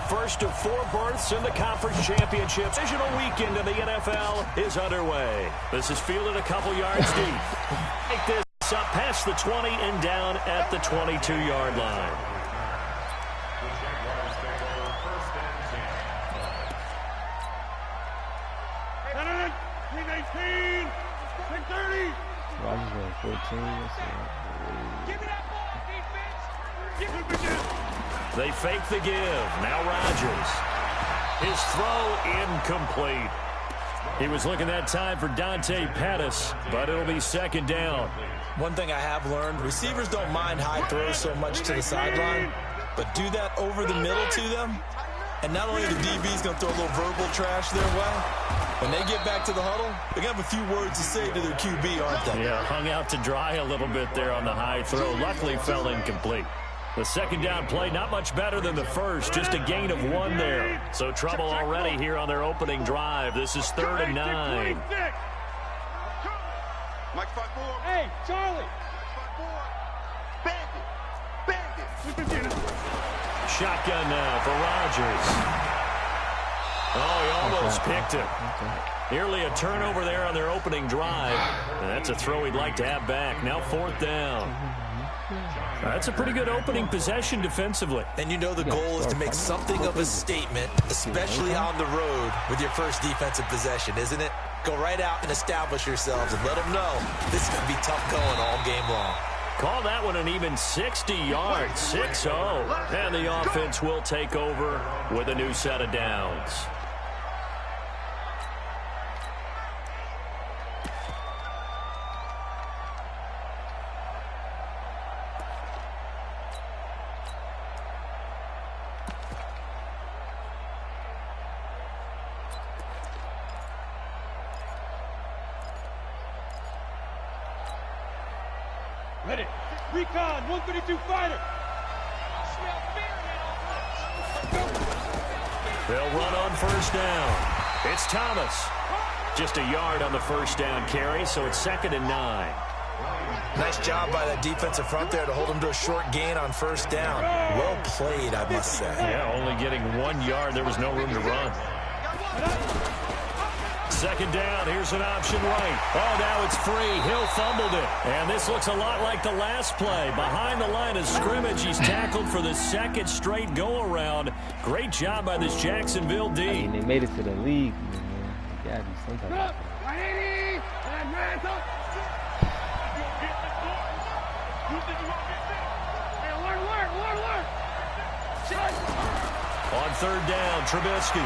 first of 4 berths in the conference championship. Divisional weekend in the NFL is underway. This is fielded a couple yards deep. Take this up past the 20 and down at the 22-yard line. They fake the give. Now Rodgers. His throw incomplete. He was looking that time for Dante Pettis, but it'll be second down. One thing I have learned, receivers don't mind high throws so much to the sideline, but do that over the middle to them, and not only the DB's going to throw a little verbal trash their way, when they get back to the huddle, they're going to have a few words to say to their QB, aren't they? Yeah, hung out to dry a little bit there on the high throw. Luckily fell incomplete. The second down play, not much better than the first, just a gain of 1 there. So trouble already here on their opening drive. This is 3rd and 9. Hey, Charlie. Shotgun now for Rodgers. Oh, he almost picked it. Nearly a turnover there on their opening drive. And that's a throw he'd like to have back. Now 4th down. That's a pretty good opening possession defensively. And you know the goal is to make something of a statement, especially on the road with your first defensive possession, isn't it? Go right out and establish yourselves and let them know this is going to be tough going all game long. Call that one an even 60 yards, 6-0. And the offense will take over with a new set of downs. Ready. Recon, 132 fighter. They'll run on first down. It's Thomas. Just a yard on the first down carry, so it's 2nd and 9. Nice job by that defensive front there to hold him to a short gain on first down. Well played, I must say. Yeah, only getting 1 yard. There was no room to run. 2nd down, here's an option right. Oh, now it's free. Hill fumbled it. And this looks a lot like the last play. Behind the line of scrimmage, he's tackled for the 2nd straight go-around. Great job by this Jacksonville D. I mean, they made it to the league, man. You gotta do something. On 3rd down, Trubisky.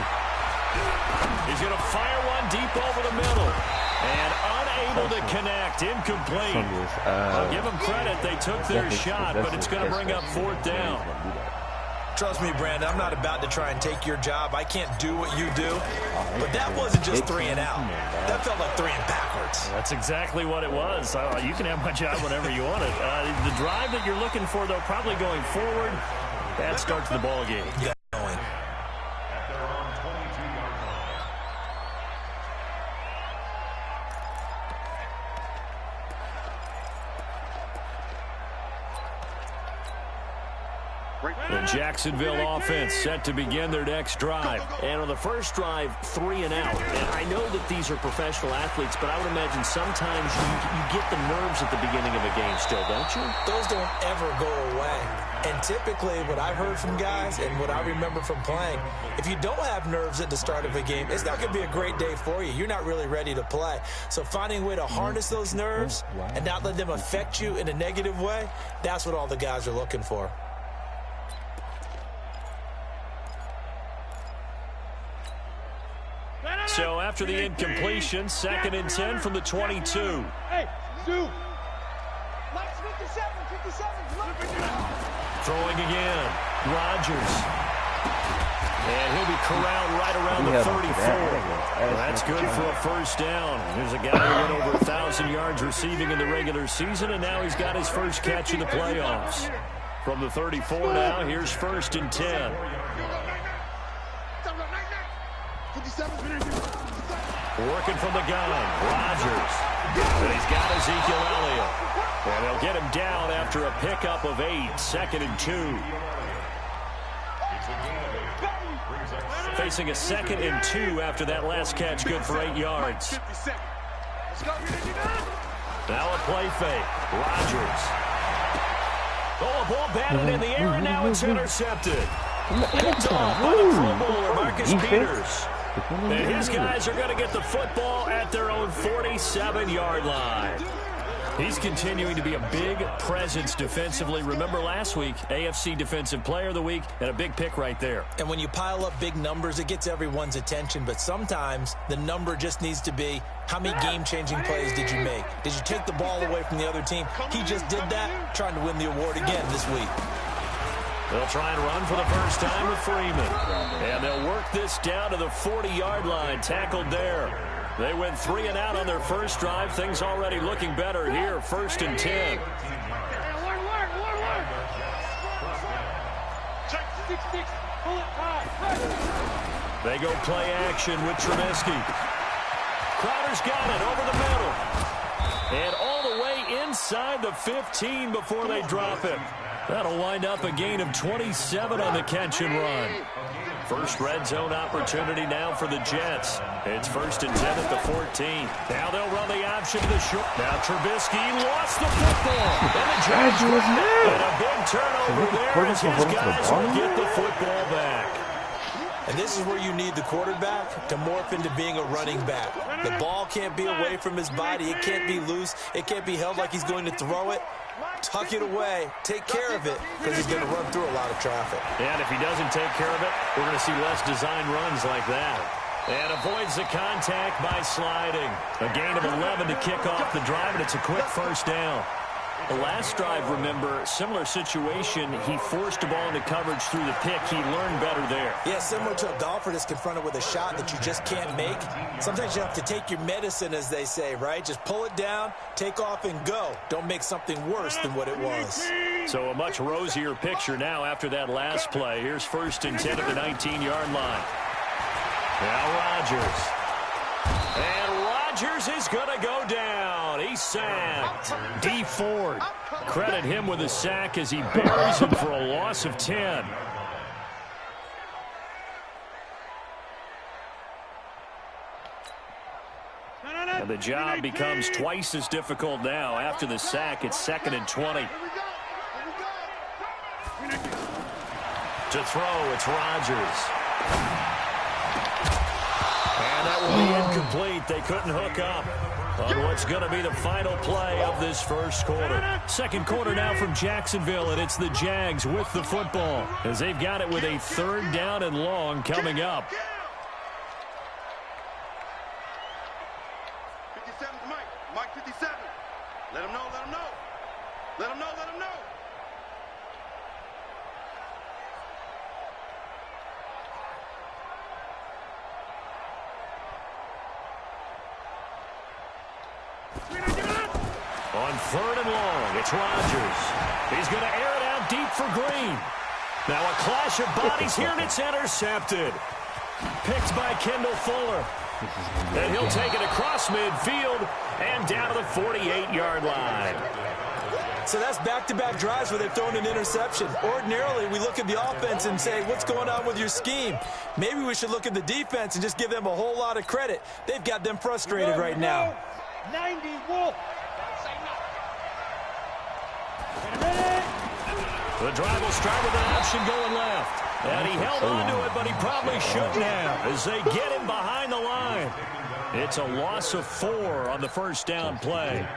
He's going to fire one deep over the middle. And unable to connect. Incomplete. I'll give them credit. They took their shot, but it's going to bring up 4th down. Trust me, Brandon, I'm not about to try and take your job. I can't do what you do. But that wasn't just 3 and out. That felt like 3 and backwards. That's exactly what it was. You can have my job whenever you want it. The drive that you're looking for, though, probably going forward, bad start to the ball game. Yeah. The Jacksonville offense set to begin their next drive. And on the first drive, 3 and out. And I know that these are professional athletes, but I would imagine sometimes you get the nerves at the beginning of a game still, don't you? Those don't ever go away. And typically what I've heard from guys and what I remember from playing, if you don't have nerves at the start of a game, it's not going to be a great day for you. You're not really ready to play. So finding a way to harness those nerves and not let them affect you in a negative way, that's what all the guys are looking for. So after the incompletion, 2nd and 10 from the 22. Hey, Stu. 57. Throwing again. Rodgers. And he'll be corralled right around the 34. That's good for a first down. There's a guy who went over 1,000 yards receiving in the regular season, and now he's got his first catch in the playoffs. From the 34 now, here's 1st and 10. Working from the gun, Rodgers. And he's got Ezekiel Elliott. And they'll get him down after a pickup of 8, 2nd and 2. facing a 2nd and 2 after that last catch, good for 8 yards. Now a play fake. Rodgers. Oh, a ball batted in the air, and now it's intercepted. Picked off by the Pro Bowler, Marcus Peters. And his guys are going to get the football at their own 47-yard line. He's continuing to be a big presence defensively. Remember last week, AFC Defensive Player of the Week, and a big pick right there. And when you pile up big numbers, it gets everyone's attention. But sometimes the number just needs to be, how many game-changing plays did you make? Did you take the ball away from the other team? He just did that, trying to win the award again this week. They'll try and run for the first time with Freeman. And they'll work this down to the 40-yard line, tackled there. They went 3 and out on their first drive. Things already looking better here. 1st and 10. They go play action with Trubisky. Crowder's got it over the middle. And all the way inside the 15 before they drop it. That'll wind up a gain of 27 on the catch and run. First red zone opportunity now for the Jets. It's 1st and 10 at the 14. Now they'll run the option to the short. Now Trubisky lost the football. And the Jets and a big turnover there as his guys will get the football back. And this is where you need the quarterback to morph into being a running back. The ball can't be away from his body. It can't be loose. It can't be held like he's going to throw it. Tuck it away. Take care of it because he's going to run through a lot of traffic. And if he doesn't take care of it, we're going to see less design runs like that. And avoids the contact by sliding. A gain of 11 to kick off the drive, and it's a quick first down. The last drive, remember, similar situation. He forced the ball into coverage through the pick. He learned better there. Yeah, similar to a golfer that's confronted with a shot that you just can't make. Sometimes you have to take your medicine, as they say, right? Just pull it down, take off, and go. Don't make something worse than what it was. So a much rosier picture now after that last play. Here's 1st and 10 at the 19-yard line. Now Rodgers. And Rodgers is going to go down. He's sacked. D. Ford. Credit him with a sack as he buries him for a loss of 10. And the job becomes twice as difficult now. After the sack, it's 2nd and 20. To throw, it's Rodgers. And that will be incomplete. They couldn't hook up on what's going to be the final play of this first quarter. Second quarter now from Jacksonville, and it's the Jags with the football as they've got it with a 3rd down and long coming up. 57's Mike. Mike 57. Let him know, let him know. Let him know, let him know. On 3rd and long, it's Rodgers. He's going to air it out deep for Green. Now a clash of bodies here, and it's intercepted. Picked by Kendall Fuller. And he'll take it across midfield and down to the 48-yard line. So that's back-to-back drives where they've thrown an interception. Ordinarily, we look at the offense and say, what's going on with your scheme? Maybe we should look at the defense and just give them a whole lot of credit. They've got them frustrated right now. 90 Wolf. The drive will start with an option going left. And he held on to it, but he probably shouldn't have as they get him behind the line. It's a loss of 4 on the first down play.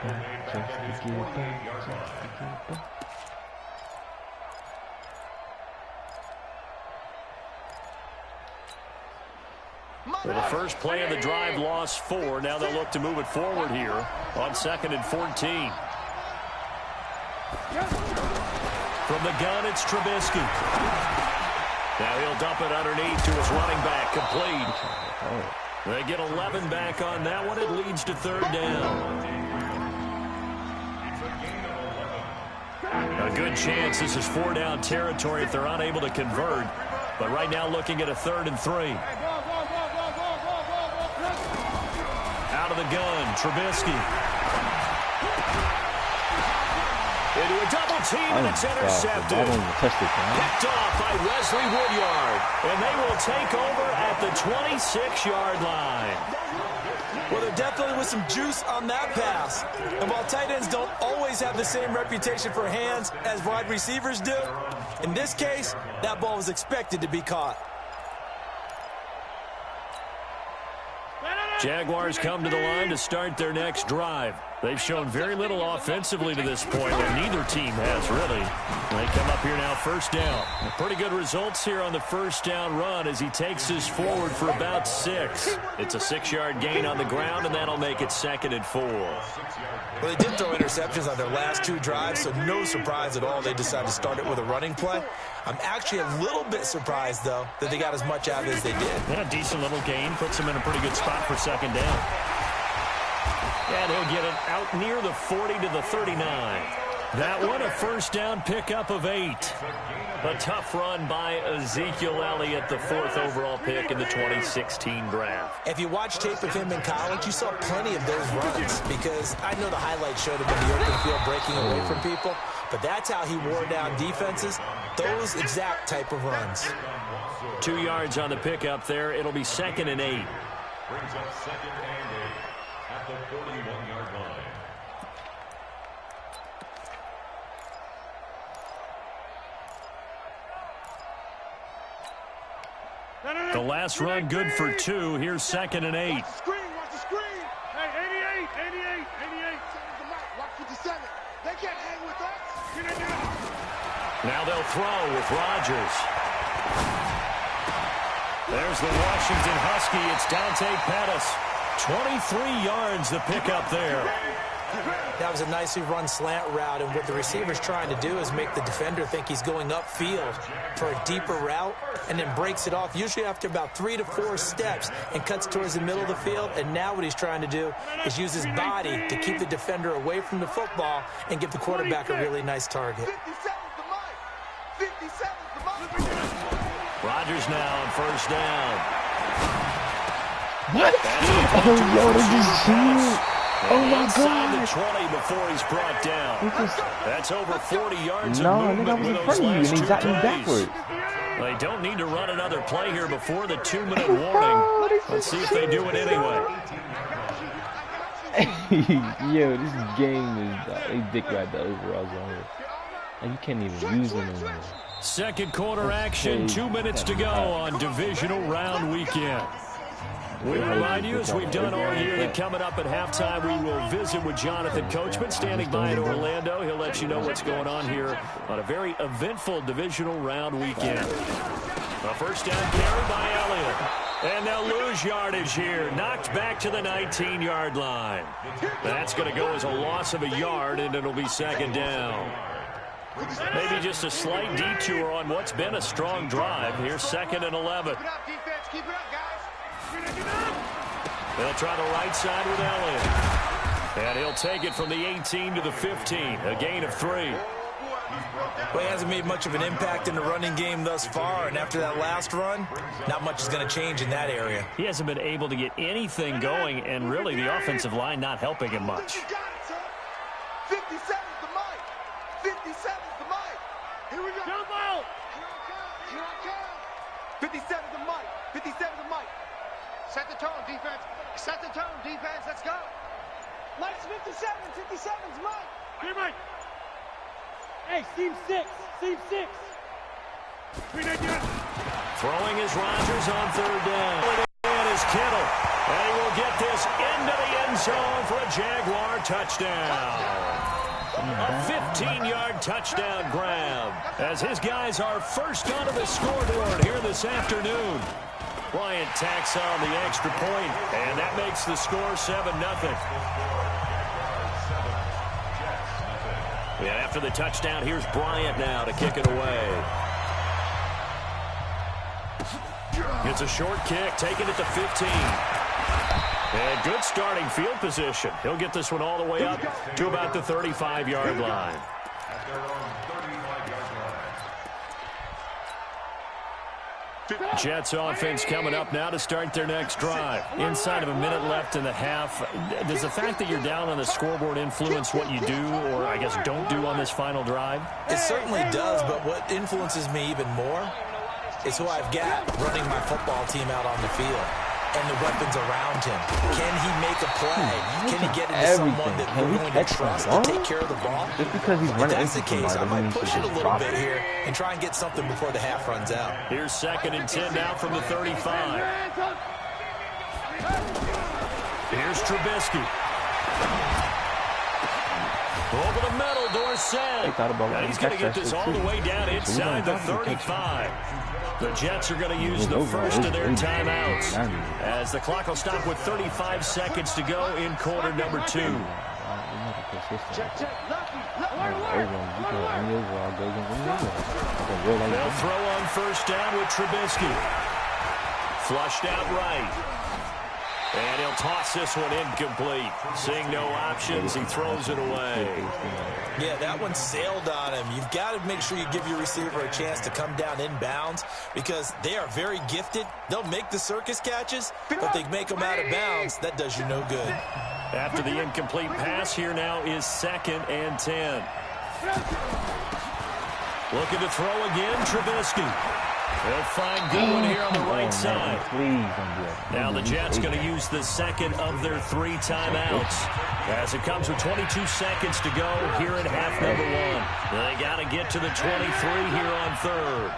Well, the first play of the drive lost 4. Now they'll look to move it forward here on 2nd and 14. From the gun, it's Trubisky. Now he'll dump it underneath to his running back, complete. They get 11 back on that one. It leads to 3rd down. A good chance this is 4-down territory if they're unable to convert. But right now looking at a 3rd and 3. Out of the gun, Trubisky. Into a double team, and it's intercepted. Picked off by Wesley Woodyard. And they will take over at the 26-yard line. Well, there definitely was some juice on that pass. And while tight ends don't always have the same reputation for hands as wide receivers do, in this case, that ball was expected to be caught. Jaguars come to the line to start their next drive. They've shown very little offensively to this point, and neither team has really. They come up here now, first down. Pretty good results here on the first down run as he takes us forward for about 6. It's a 6-yard gain on the ground, and that'll make it 2nd and 4. Well, they did throw interceptions on their last 2 drives, so no surprise at all they decided to start it with a running play. I'm actually a little bit surprised, though, that they got as much out of it as they did. Yeah, decent little gain. Puts them in a pretty good spot for 2nd down. And he'll get it out near the 40 to the 39. That one, a first down pickup of 8. A tough run by Ezekiel Elliott, the 4th overall pick in the 2016 draft. If you watch tape of him in college, you saw plenty of those runs because I know the highlights showed him in the open field breaking away from people, but that's how he wore down defenses, those exact type of runs. 2 yards on the pickup there. It'll be 2nd and 8. Brings up 2nd and 8 at the 41-yard line. The last run good for 2. Here's 2nd and 8. Watch the screen, watch the screen. Hey, 88. Watch 57. They can't hang with us. Now they'll throw with Rodgers. There's the Washington Husky. It's Dante Pettis. 23 yards the pickup there. That was a nicely run slant route, and what the receiver's trying to do is make the defender think he's going upfield for a deeper route and then breaks it off, usually after about 3 to 4 steps, and cuts towards the middle of the field. And now what he's trying to do is use his body to keep the defender away from the football and give the quarterback a really nice target. 57's the mic. 57's the mic. Rodgers now on first down. What? Oh, yo, this is huge. Oh, my Inside the God. 20 before he's brought down. That's over 40 yards of No, movement nigga, I was with in those front of you, last and 2 he's acting plays. backwards. They don't need to run another play here before the 2-minute warning. Let's see if they do it anyway. Yo, this game is they dick ride the overalls on here. And you can't even use them anymore. Second quarter action, 2 minutes to go on divisional round weekend. We remind you, as we've done all year, that coming up at halftime, we will visit with Jonathan Coachman, standing by in Orlando. He'll let you know what's going on here on a very eventful divisional round weekend. A first down carry by Elliott. And they'll lose yardage here. Knocked back to the 19-yard line. That's going to go as a loss of a yard, and it'll be 2nd down. Maybe just a slight detour on what's been a strong drive. Here's 2nd and 11. Keep it up, defense. Keep it up, guys. They'll try the right side with Elliott. And he'll take it from the 18 to the 15. A gain of 3. Well, he hasn't made much of an impact in the running game thus far, and after that last run, not much is going to change in that area. He hasn't been able to get anything going, and really the offensive line not helping him much. 57's the mic. 57's the mic. Here we go. Jump out. Here I come. 57's the mic. 57's the mic. Set the tone, defense. Set the tone, defense. Let's go. Mike's 57. 57's Mike. Here, Mike. Hey, Team 6. Team 6. Throwing is Rodgers on 3rd down. And is Kittle. And he will get this into the end zone for a Jaguar touchdown. A 15-yard touchdown grab as his guys are first onto the scoreboard here this afternoon. Bryant tacks on the extra point, and that makes the score 7-0. And after the touchdown, here's Bryant now to kick it away. It's a short kick, taken at the 15. And good starting field position. He'll get this one all the way up to about the 35-yard line. Jets offense coming up now to start their next drive. Inside of a minute left in the half. Does the fact that you're down on the scoreboard influence what you do, or I guess don't do on this final drive? It certainly does, but what influences me even more is who I've got running my football team out on the field and the weapons around him. Can he make a play? Can he get into someone that we're going to trust to take care of the ball? Just because he's running If that's the case, I might push it a little bit it. here and try and get something before the half runs out. Here's 2nd and 10 now from the 35. Here's Trubisky. Over the middle, Dorsett. And he's going to get this all the way down inside the 35. The Jets are going to use the first of their timeouts as the clock will stop with 35 seconds to go in quarter number 2. Check. They'll throw on first down with Trubisky. Flushed out right. And he'll toss this one incomplete. Seeing no options, he throws it away. Yeah, that one sailed on him. You've got to make sure you give your receiver a chance to come down inbounds because they are very gifted. They'll make the circus catches, but they make them out of bounds. That does you no good. After the incomplete pass, here now is 2nd and 10. Looking to throw again, Trubisky. They'll find Goodwin here on the right side. Now the Jets going to use the second of their 3 timeouts as it comes with 22 seconds to go here in half number 1. They got to get to the 23 here on 3rd.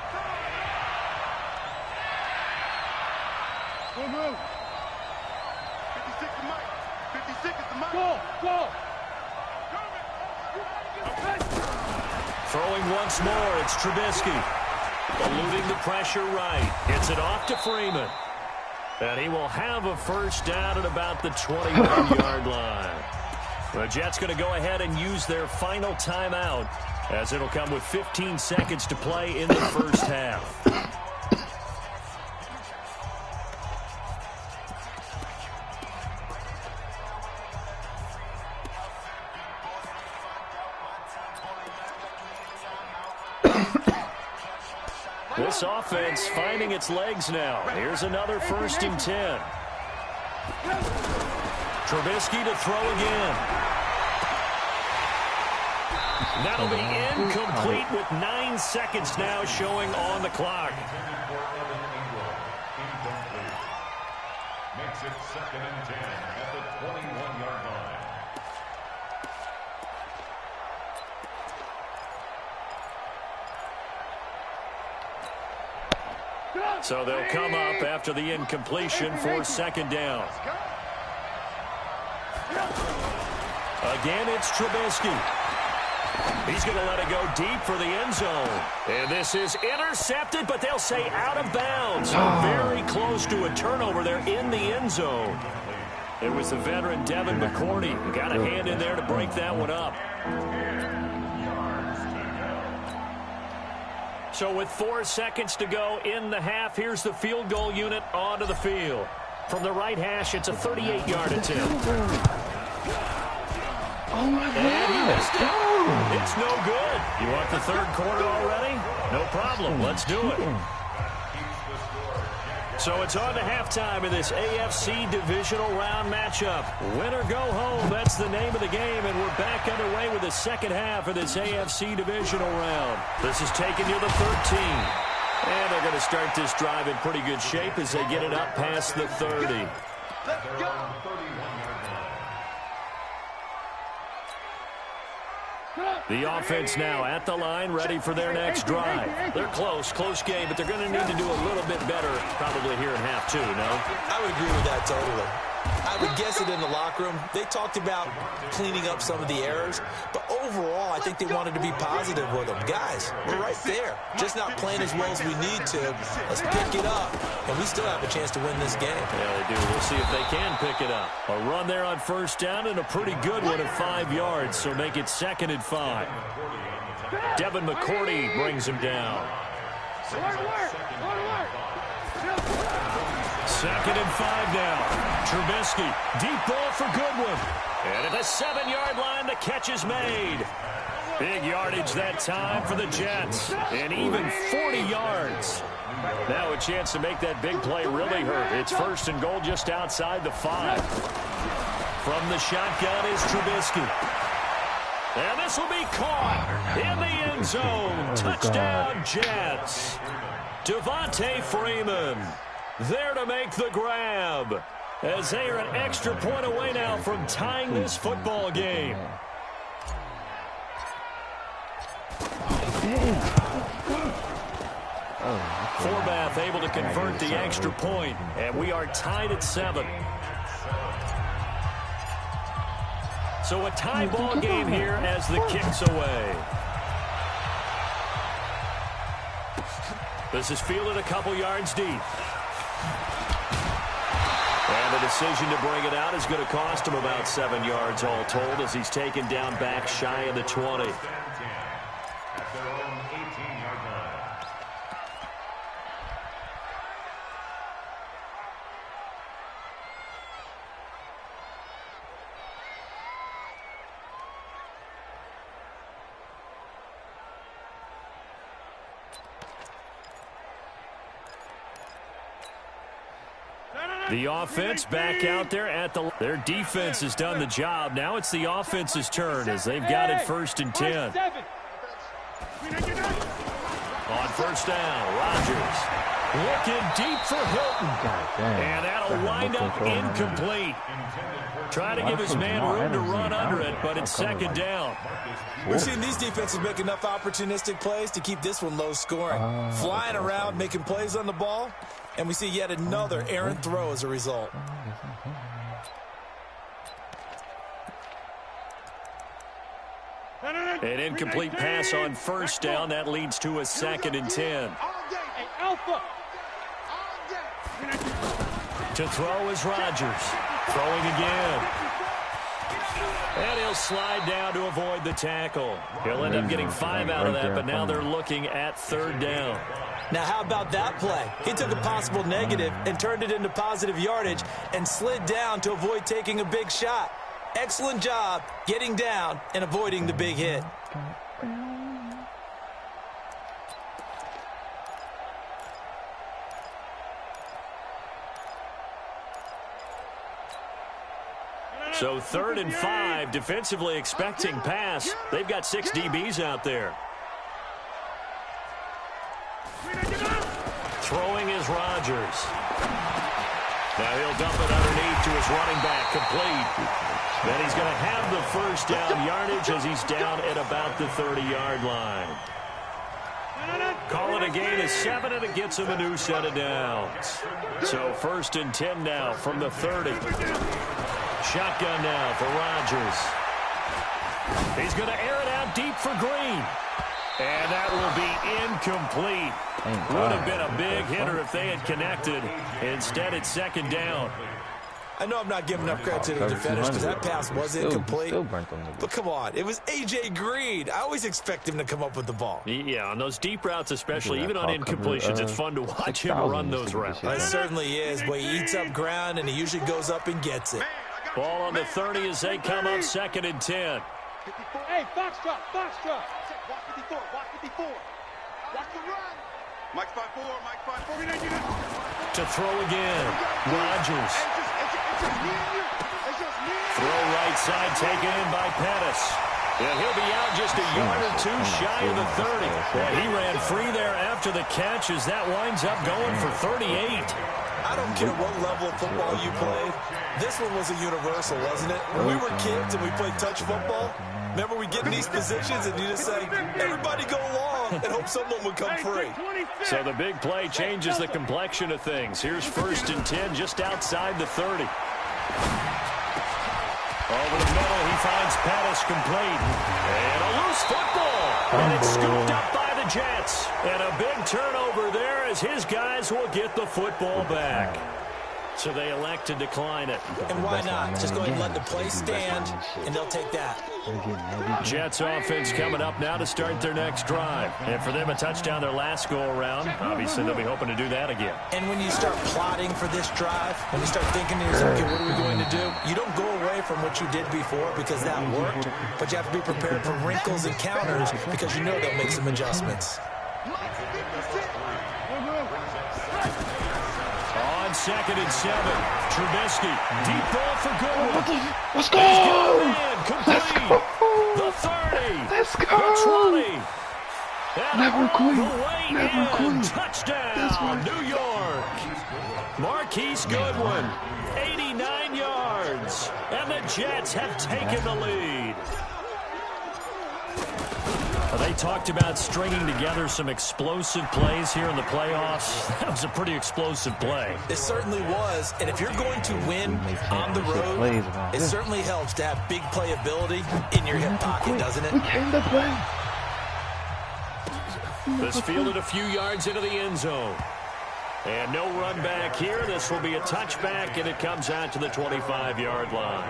Move. 56 is Mike. 56 is the Mike. Go. Throwing once more, it's Trubisky. Eluding the pressure right. Gets it off to Freeman. And he will have a first down at about the 21-yard line. The Jets going to go ahead and use their final timeout as it'll come with 15 seconds to play in the first half. This offense finding its legs now. Here's another 1st and 10. Trubisky to throw again. That'll be incomplete with 9 seconds now showing on the clock. Makes it 2nd and 10 at the 21-yard line. So they'll come up after the incompletion for 2nd down. Again, it's Trubisky. He's going to let it go deep for the end zone. And this is intercepted, but they'll say out of bounds. Very close to a turnover there in the end zone. It was the veteran Devin McCourty who got a hand in there to break that one up. So with 4 seconds to go in the half, here's the field goal unit onto the field. From the right hash, it's a 38-yard attempt. Oh, my God. And he missed it. It's no good. You want the 3rd quarter already? No problem. Let's do it. So it's on to halftime in this AFC divisional round matchup. Win or go home, that's the name of the game, and we're back underway with the second half of this AFC divisional round. This is taking you to 13. And they're going to start this drive in pretty good shape as they get it up past the 30. Let's go. The offense now at the line, ready for their next drive. They're close game, but they're going to need to do a little bit better probably here in half 2, no? I would agree with that totally. I would guess it in the locker room. They talked about cleaning up some of the errors, but overall, I think they wanted to be positive with them. Guys, we're right there. Just not playing as well as we need to. Let's pick it up, and we still have a chance to win this game. Yeah, they do. We'll see if they can pick it up. A run there on first down and a pretty good one at 5 yards, so make it 2nd and 5. Devin McCourty brings him down. 2nd and 5 now. Trubisky, deep ball for Goodwin. And at the 7-yard line, the catch is made. Big yardage that time for the Jets. And even 40 yards. Now a chance to make that big play really hurt. It's 1st and goal just outside the 5. From the shotgun is Trubisky. And this will be caught in the end zone. Touchdown, Jets. Devontae Freeman there to make the grab, as they are an extra point away now from tying this football game. Forbath able to convert the extra point, and we are tied at 7. So a tie ball game here as the kick's away. This is fielded a couple yards deep. And the decision to bring it out is going to cost him about 7 yards all told, as he's taken down back shy of the 20. The offense back out there at their defense has done the job. Now it's the offense's turn as they've got it 1st and 10. On 1st down, Rodgers looking deep for Hilton. And that'll wind up incomplete. Trying to give his man room to run under it, but it's 2nd down. We've seen these defenses make enough opportunistic plays to keep this one low scoring. Flying around, making plays on the ball. And we see yet another errant throw as a result. An incomplete pass on 1st down. That leads to a 2nd and 10. To throw is Rodgers. Throwing again. And he'll slide down to avoid the tackle. He'll end up getting 5 out of that, but now they're looking at 3rd down. Now, how about that play? He took a possible negative and turned it into positive yardage and slid down to avoid taking a big shot. Excellent job getting down and avoiding the big hit. So 3rd and 5, defensively expecting pass. They've got 6 DBs out there. Throwing is Rodgers. Now he'll dump it underneath to his running back, complete. Then he's going to have the 1st down yardage as he's down at about the 30-yard line. Call it a gain of 7, and it gets him a new set of downs. So 1st and 10 now from the 30. Shotgun now for Rodgers. He's going to air it out deep for Green. And that will be incomplete. Would have been a big hitter if they had connected. Instead, it's 2nd down. I know I'm not giving enough credit to the defenders because that pass was incomplete. But come on, it was A.J. Green. I always expect him to come up with the ball. Yeah, on those deep routes especially, even on incompletions, it's fun to watch him run those routes. It certainly is, but he eats up ground and he usually goes up and gets it. Ball on the 30 as they come up 2nd and 10. Hey, box drop, box drop. Watch 54, watch 54. Watch the run. Mike 5-4, Mike 5-4. To throw again, Rodgers. Throw right side taken in by Pettis. And he'll be out just a yard or 2 shy of the 30. Yeah, he ran free there after the catch as that winds up going for 38. I don't care what level of football you played. This one was a universal, wasn't it? When we were kids and we played touch football, remember we get in these positions and you just say, everybody go along and hope someone would come free. So the big play changes the complexion of things. Here's 1st and 10 just outside the 30. Over the middle, he finds Pettis complete. And a loose football. And it's scooped up by the Jets. And a big turnover there as his guys will get the football back. So they elect to decline it. And why not? Just go ahead and let the play stand, and they'll take that. Jets offense coming up now to start their next drive. And for them, a touchdown their last go-around. Obviously, they'll be hoping to do that again. And when you start plotting for this drive, when you start thinking to yourself, okay, what are we going to do? You don't go away from what you did before because that worked, but you have to be prepared for wrinkles and counters because you know they'll make some adjustments. On 2nd and 7, Trubisky, deep ball for Goodwin. Let's go! Complete. The 30. Let's go! The 20. And Never quit. the way Never in. quit. Touchdown, New York. Marquise Goodwin, 89 yards. And the Jets have taken the lead. They talked about stringing together some explosive plays here in the playoffs. That was a pretty explosive play. It certainly was, and if you're going to win on the road, it certainly helps to have big playability in your hip pocket, doesn't it? We came to play. This fielded a few yards into the end zone. And no run back here. This will be a touchback, and it comes out to the 25-yard line.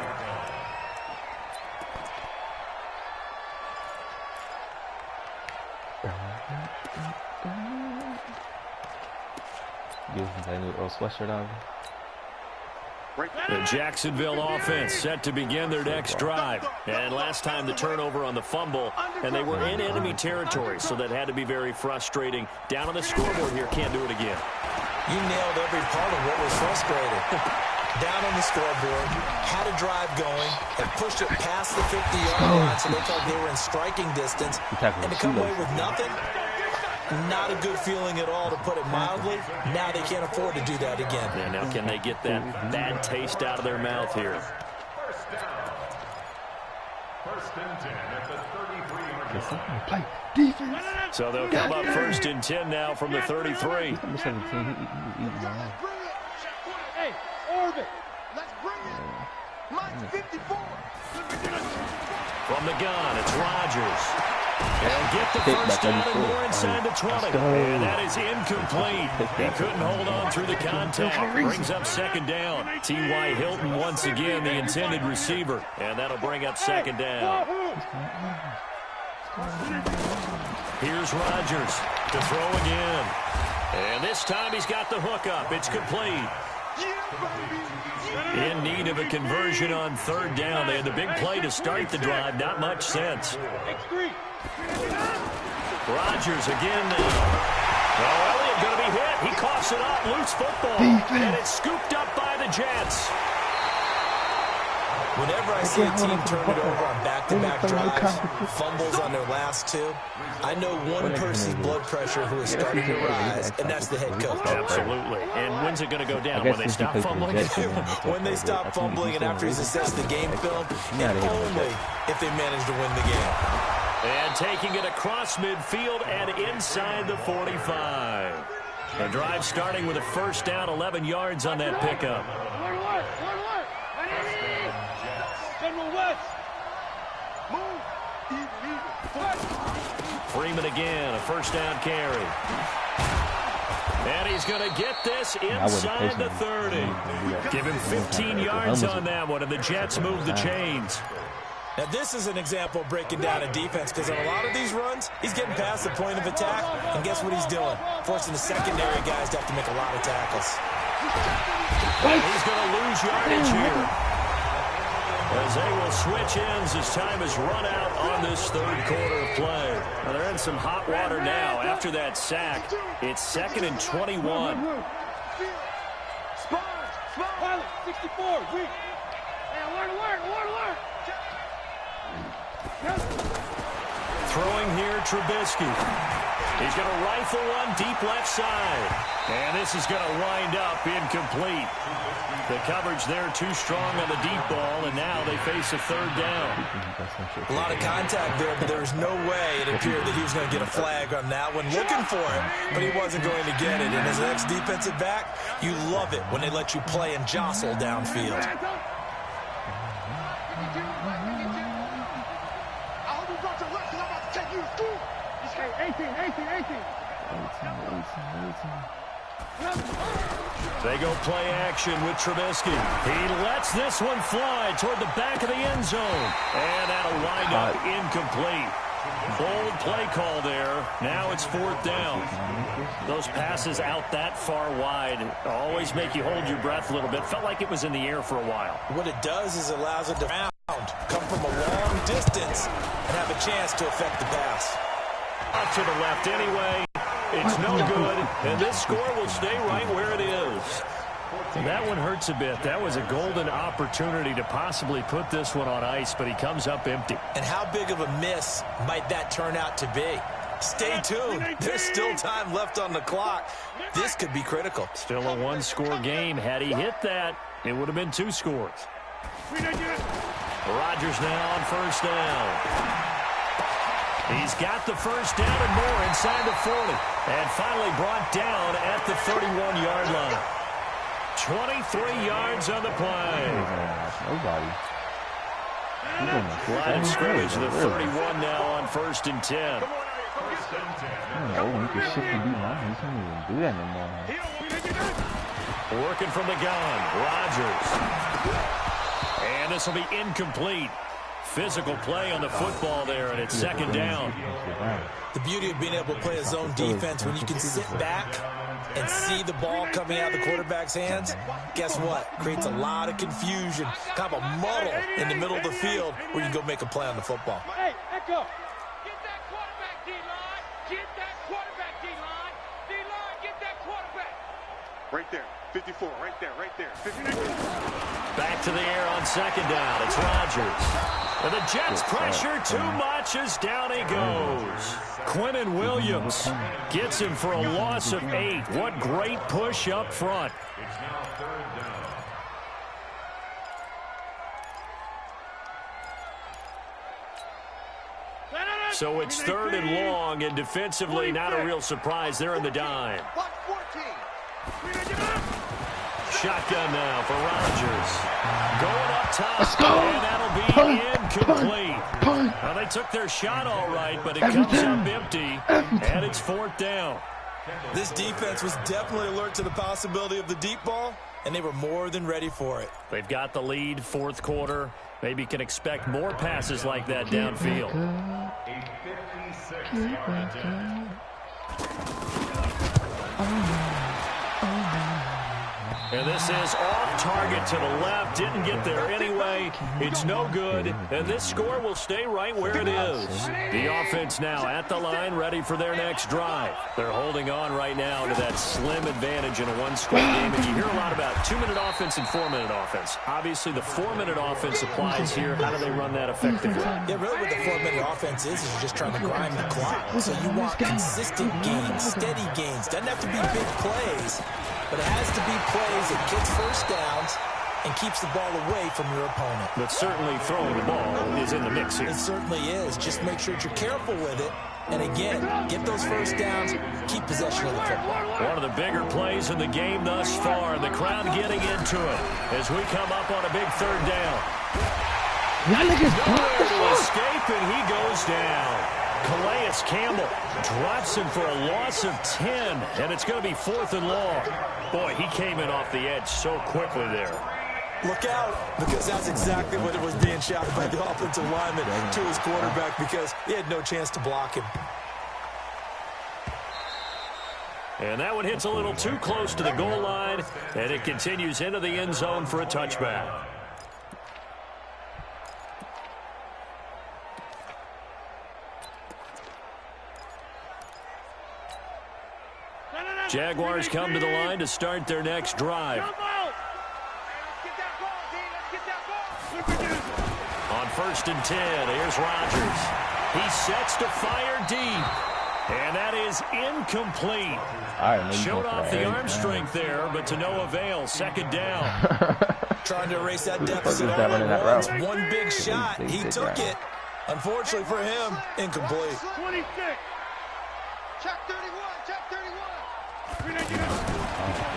The Jacksonville offense set to begin their next drive. And last time the turnover on the fumble, and they were in enemy territory, so that had to be very frustrating. Down on the scoreboard here, can't do it again. You nailed every part of what was frustrating. Down on the scoreboard, had a drive going, and pushed it past the 50-yard line, so they felt they were in striking distance. And to come away with nothing, not a good feeling at all, to put it mildly. Now they can't afford to do that again. Yeah, now can they get that bad taste out of their mouth here? First and 10 at the 33-yard line. Defense. So they'll come up 1st and 10 now from the 33. Hey, Orbit, let's bring it. Mike 54. From the gun, it's Rodgers. They'll get the first down and more inside the 20. And that is incomplete. He couldn't hold on through the contact. Brings up 2nd down. T.Y. Hilton once again the intended receiver. And that'll bring up 2nd down. Here's Rodgers to throw again. And this time he's got the hook up. It's complete. In need of a conversion on 3rd down. They had the big play to start the drive. Not much sense. Rodgers again now. Well, Elliott going to be hit. He coughs it up. Loose football. And it's scooped up by the Jets. Whenever I see a team turn it over on back-to-back drives, fumbles on their last two, I know one person's blood pressure who is starting to rise, and that's the head coach. Absolutely. And when's it going to go down? When they stop fumbling? When they stop fumbling and after he's assessed the game film, and only if they manage to win the game. And taking it across midfield and inside the 45. The drive starting with a first down, 11 yards on that pickup. Freeman again, a first down carry. And he's going to get this inside the 30. Give him 15 yards on that one, and the Jets move the chains. Now, this is an example of breaking down a defense, because on a lot of these runs, he's getting past the point of attack, and guess what he's doing? Forcing the secondary guys to have to make a lot of tackles. And he's going to lose yardage here, as they will switch ends as time is run out on this 3rd quarter of play. Well, they're in some hot water now after that sack. It's 2nd and 21. Pilot, 64, weak. Hey, alert. Throwing here, Trubisky. He's going to rifle one deep left side. And this is going to wind up incomplete. The coverage there too strong on the deep ball, and now they face a 3rd down. A lot of contact there, but there was no way it appeared that he was going to get a flag on that one. Looking for it, but he wasn't going to get it. And as an ex-defensive back, you love it when they let you play and jostle downfield. They go play action with Trubisky. He lets this one fly toward the back of the end zone. And that'll wind up incomplete. Bold play call there. Now it's 4th down. Those passes out that far wide always make you hold your breath a little bit. Felt like it was in the air for a while. What it does is allows it to come from a long distance and have a chance to affect the pass. Off to the left anyway. It's no good, and this score will stay right where it is. That one hurts a bit. That was a golden opportunity to possibly put this one on ice, but he comes up empty. And how big of a miss might that turn out to be? Stay tuned. There's still time left on the clock. This could be critical. Still a one-score game. Had he hit that, it would have been 2 scores. Rodgers now on 1st down. He's got the 1st down and more inside the 40. And finally brought down at the 31-yard line. 23 yards on the play. Nobody. Line of scrimmage to the 31 now on 1st and 10. I don't know when you can shift and beat mine. He can't even do that no more. Working from the gun. Rodgers. And this will be incomplete. Physical play on the football there, and it's 2nd down. The beauty of being able to play a zone defense when you can sit back and see the ball coming out of the quarterback's hands, guess what? Creates a lot of confusion, kind of a muddle in the middle of the field where you can go make a play on the football. Hey, Echo. Get that quarterback, D-line. Get that quarterback, D-line. D-line, get that quarterback. Right there. 54, right there, right there. 54. Back to the air on 2nd down. It's Rodgers. And the Jets pressure too much as down he goes. Quinnen Williams gets him for a loss of 8. What great push up front. It's now 3rd down. So it's 3rd and long, and defensively not a real surprise. They're in the dime. Watch 14. Shotgun now for Rodgers. Going up top, and that'll be incomplete. Well, they took their shot all right, but it comes up empty, and it's 4th down. This defense was definitely alert to the possibility of the deep ball, and they were more than ready for it. They've got the lead, 4th quarter. Maybe can expect more passes like that downfield. A 56-yard attempt. And this is off target to the left. Didn't get there anyway. It's no good. And this score will stay right where it is. The offense now at the line, ready for their next drive. They're holding on right now to that slim advantage in a one-score game. And you hear a lot about 2-minute offense and 4-minute offense. Obviously, the 4-minute offense applies here. How do they run that effectively? Yeah, really what the 4-minute offense is you're just trying to grind the clock. So you want consistent gains, steady gains. Doesn't have to be big plays, but it has to be plays that gets 1st downs and keeps the ball away from your opponent. But certainly throwing the ball is in the mix here. It certainly is. Just make sure that you're careful with it. And again, get those 1st downs, keep possession of the football. One of the bigger plays in the game thus far. The crowd getting into it as we come up on a big 3rd down. Nowhere to escape, and he goes down. Calais Campbell drops him for a loss of 10, and it's going to be 4th and long. Boy, he came in off the edge so quickly there. Look out, because that's exactly what it was being shouted by the offensive lineman to his quarterback, because he had no chance to block him. And that one hits a little too close to the goal line, and it continues into the end zone for a touchback. Jaguars come to the line to start their next drive. On 1st and 10, here's Rodgers. He sets to fire deep, and that is incomplete. Showed off the arm strength there, but to no avail. 2nd down. Trying to erase that deficit all at once. One big shot. He took it. Unfortunately for him, incomplete. 26. Check 31. Check 31.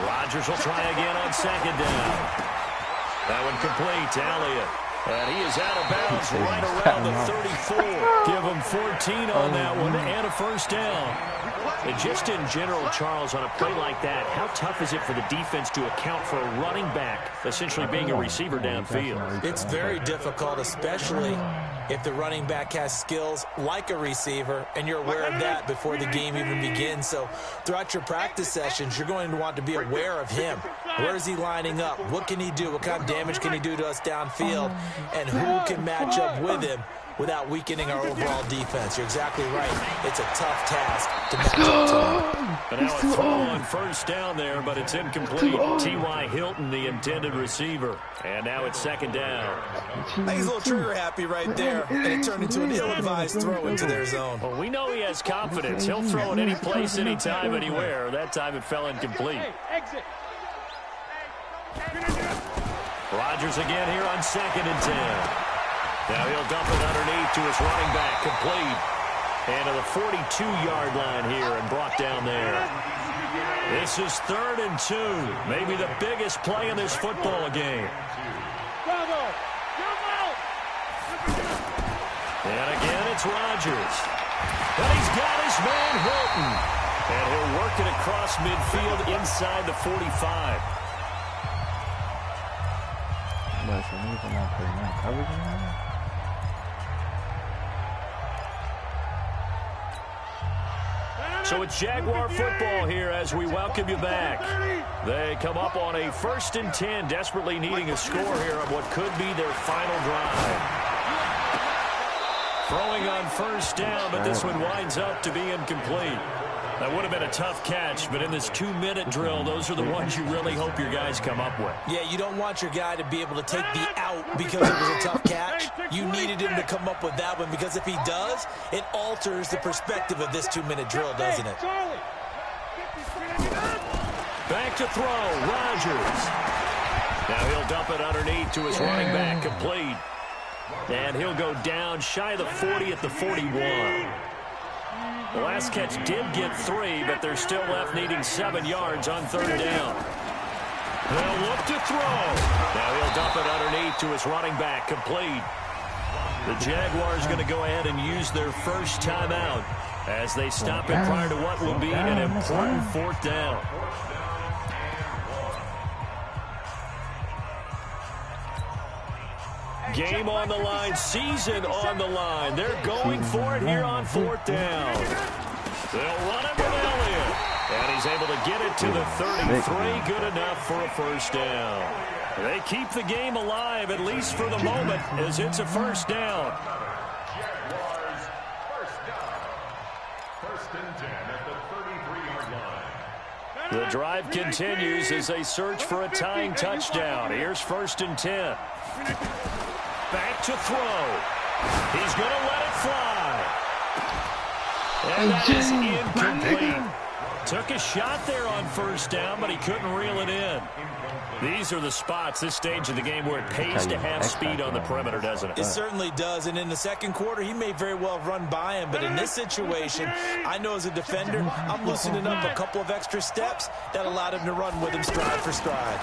Rodgers will try again on 2nd down. That one complete to Elliott. And he is out of bounds right around the 34. Give him 14 on that one and a first down. And just in general, Charles, on a play like that, how tough is it for the defense to account for a running back essentially being a receiver downfield? It's very difficult, especially if the running back has skills like a receiver, and you're aware of that before the game even begins. So throughout your practice sessions, you're going to want to be aware of him. Where is he lining up? What can he do? What kind of damage can he do to us downfield? And who can match up with him without weakening our overall defense? You're exactly right. It's a tough task to match up to him. And now a throw on first down there, but it's incomplete. T.Y. Hilton, the intended receiver. And now it's second down. I think he's a little trigger happy right there, and it turned into an ill-advised throw into their zone. Well, we know he has confidence. He'll throw it any place, anytime, anywhere. That time it fell incomplete. Exit. Rodgers again here on 2nd and 10. Now he'll dump it underneath to his running back, complete. And to the 42-yard line here and brought down there. This is 3rd and 2. Maybe the biggest play in this football game. And again, it's Rodgers. And he's got his man Hilton. And he'll work it across midfield inside the 45. So it's Jaguar football here as we welcome you back. They come up on a 1st and 10, desperately needing a score here on what could be their final drive. Throwing on first down, but this one winds up to be incomplete. That would have been a tough catch, but in this 2-minute drill, those are the ones you really hope your guys come up with. Yeah, you don't want your guy to be able to take the out because it was a tough catch. You needed him to come up with that one, because if he does, it alters the perspective of this 2-minute drill, doesn't it? Back to throw, Rodgers. Now he'll dump it underneath to his running back, complete. And he'll go down shy of the 40 at the 41. The last catch did get 3, but they're still left needing 7 yards on 3rd down. They'll look to throw. Now he'll dump it underneath to his running back, complete. The Jaguars going to go ahead and use their first timeout as they stop it prior to what will be an important 4th down. Game on the line, season on the line. They're going for it here on 4th down. They'll run it with Elliott. And he's able to get it to the 33. Good enough for a first down. They keep the game alive, at least for the moment, as it's a first down. Jaguars first down. 1st and 10 at the 33-yard line. The drive continues as they search for a tying touchdown. Here's 1st and 10. Back to throw. He's going to let it fly. And that is incomplete. Took a shot there on first down, but he couldn't reel it in. These are the spots, this stage of the game, where it pays to have speed on the perimeter, doesn't it? It certainly does, and in the second quarter, he may very well have run by him, but in this situation, I know as a defender, I'm loosening up a couple of extra steps that allowed him to run with him stride for stride.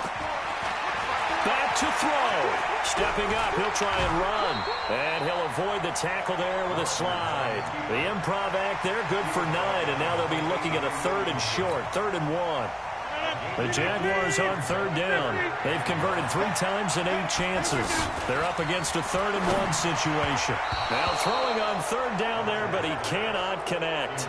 Back to throw. Stepping up, he'll try and run. And he'll avoid the tackle there with a slide. The improv act there, good for 9, and now they'll be looking at a 3rd and short, 3rd and 1. The Jaguars on 3rd down. They've converted 3 times in 8 chances. They're up against a 3rd and 1 situation. Now throwing on 3rd down there, but he cannot connect.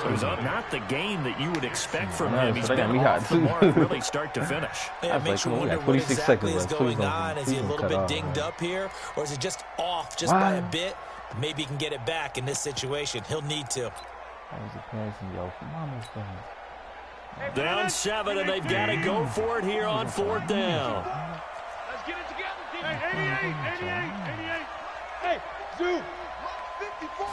So he's not the game that you would expect from him. He's been off the mark really start to finish. Yeah, it makes you wonder what exactly is going on. Is he a little bit dinged up here, or is it just off just by a bit? Maybe he can get it back in this situation. He'll need to. Down 7, and they've got to go for it here on 4th down. Let's get it together, team. 88. Hey, Zoo. 54.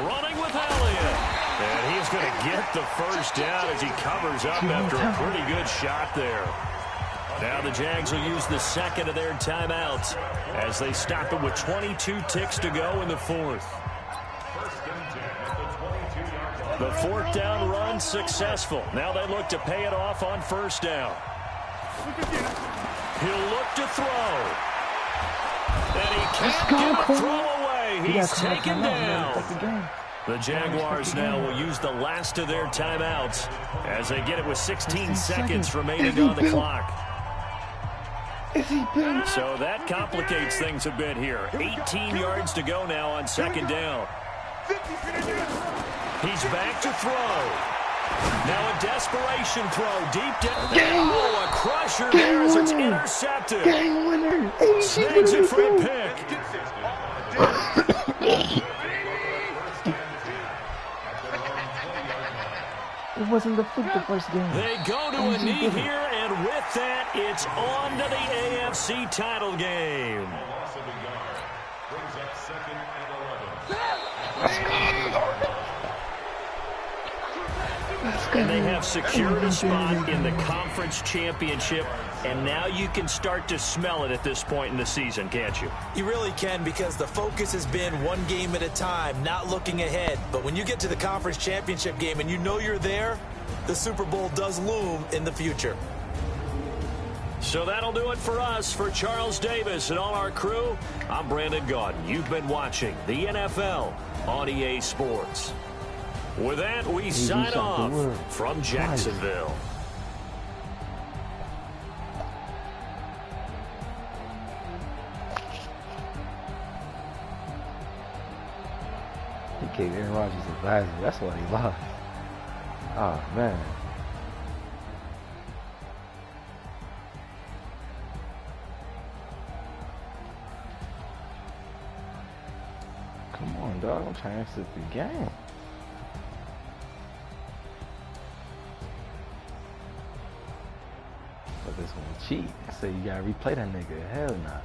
Running with Elliott. And he's going to get the first down as he covers up after a pretty good shot there. Now the Jags will use the 2nd of their timeouts as they stop it with 22 ticks to go in the 4th. The 4th down run successful. Now they look to pay it off on first down. He'll look to throw. Can't get a throw away. He's taken down. The Jaguars now will use the last of their timeouts as they get it with 16 seconds remaining on the clock. So that complicates things a bit here. 18 yards to go now on second down. He's back to throw. Now a desperation throw deep down. Oh, a crusher there as it's intercepted. Game winner. Snags it for a pick. It wasn't the first game. They go to a knee here, and with that, it's on to the AFC title game. And they have secured a spot in the conference championship, and now you can start to smell it at this point in the season, can't you? You really can, because the focus has been one game at a time, not looking ahead. But when you get to the conference championship game and you know you're there, the Super Bowl does loom in the future. So that'll do it for us. For Charles Davis and all our crew, I'm Brandon Gaudin. You've been watching the NFL on EA Sports. With that, we sign off from Jacksonville. He gave Aaron Rodgers advisory. That's why he lost. Oh, man. Come on, dog. I'm trying to exit the game. But this one cheat. So you gotta replay that nigga. Hell nah.